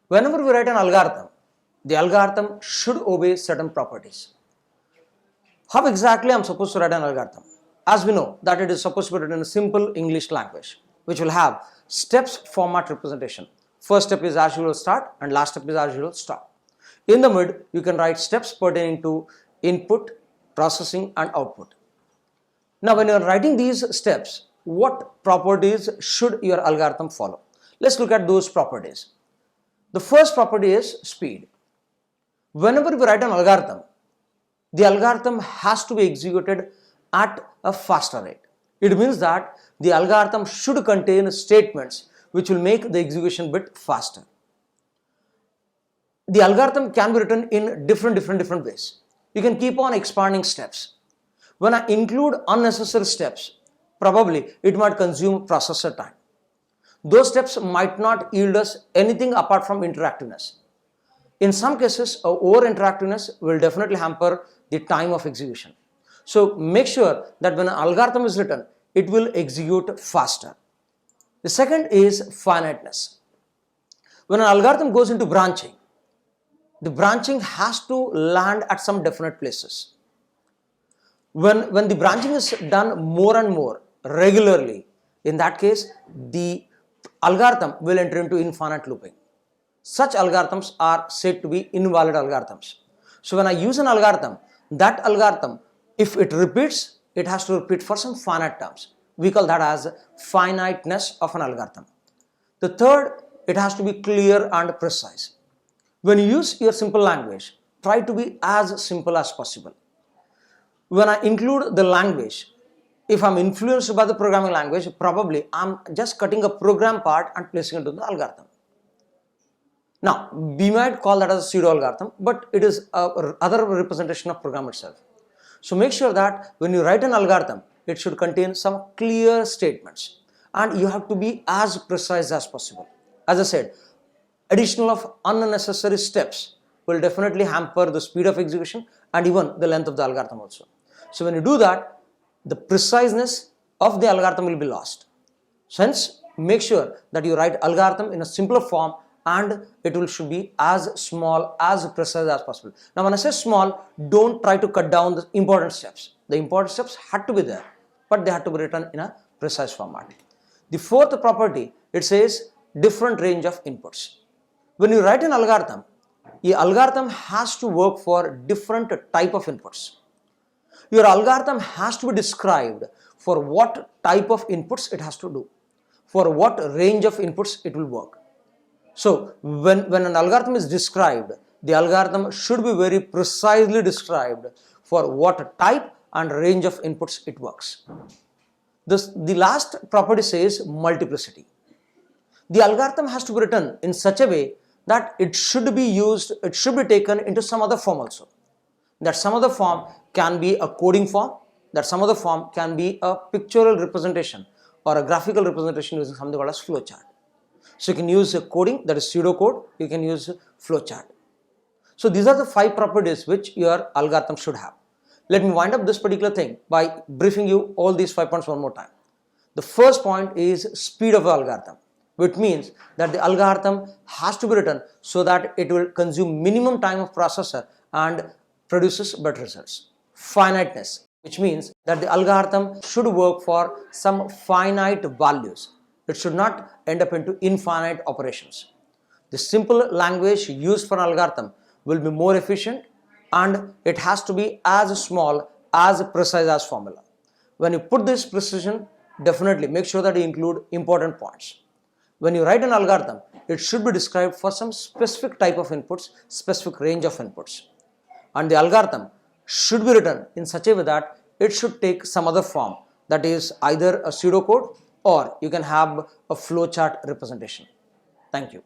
Whenever we write an algorithm, the algorithm should obey certain properties. How exactly I am supposed to write an algorithm? As we know that it is supposed to be written in a simple English language, which will have steps format representation. First step is as usual start and last step is as usual stop. In the mid, you can write steps pertaining to input, processing and output. Now, when you are writing these steps, what properties should your algorithm follow? Let's look at those properties. The first property is speed. Whenever we write an algorithm, the algorithm has to be executed at a faster rate. It means that the algorithm should contain statements which will make the execution bit faster. The algorithm can be written in different ways. You can keep on expanding steps. When I include unnecessary steps, probably it might consume processor time. Those steps might not yield us anything apart from interactiveness. In some cases, over interactiveness will definitely hamper the time of execution. So make sure that when an algorithm is written, it will execute faster. The second is finiteness. When an algorithm goes into branching, the branching has to land at some definite places. When the branching is done more and more regularly, in that case, the algorithm will enter into infinite looping. Such algorithms are said to be invalid algorithms. So when I use an algorithm, that algorithm, if it repeats, it has to repeat for some finite terms. We call that as finiteness of an algorithm. The third, it has to be clear and precise. When you use your simple language, try to be as simple as possible. When I include the language, if I'm influenced by the programming language, probably I'm just cutting a program part and placing it into the algorithm. Now, we might call that as a pseudo algorithm, but it is other representation of program itself. So make sure that when you write an algorithm, it should contain some clear statements and you have to be as precise as possible. As I said, additional of unnecessary steps will definitely hamper the speed of execution and even the length of the algorithm also. So when you do that, the preciseness of the algorithm will be lost. Hence, make sure that you write algorithm in a simpler form and it should be as small, as precise as possible. Now, when I say small, don't try to cut down the important steps. The important steps had to be there, but they had to be written in a precise format. The fourth property, it says different range of inputs. When you write an algorithm, the algorithm has to work for different type of inputs. Your algorithm has to be described for what type of inputs it has to do, for what range of inputs it will work. So when an algorithm is described, the algorithm should be very precisely described for what type and range of inputs it works. The last property says multiplicity. The algorithm has to be written in such a way that it should be used, it should be taken into some other form also. That some other form can be a coding form, that some other form can be a pictorial representation or a graphical representation using something called as flowchart. So you can use coding, that is pseudocode, you can use flowchart. So these are the 5 properties which your algorithm should have. Let me wind up this particular thing by briefing you all these 5 points one more time. The first point is speed of the algorithm, which means that the algorithm has to be written so that it will consume minimum time of processor and produces better results. Finiteness, which means that the algorithm should work for some finite values. It should not end up into infinite operations. The simple language used for an algorithm will be more efficient and it has to be as small, as precise as formula. When you put this precision, definitely make sure that you include important points. When you write an algorithm, it should be described for some specific type of inputs, specific range of inputs. And the algorithm should be written in such a way that it should take some other form, that is either a pseudocode or you can have a flowchart representation. Thank you.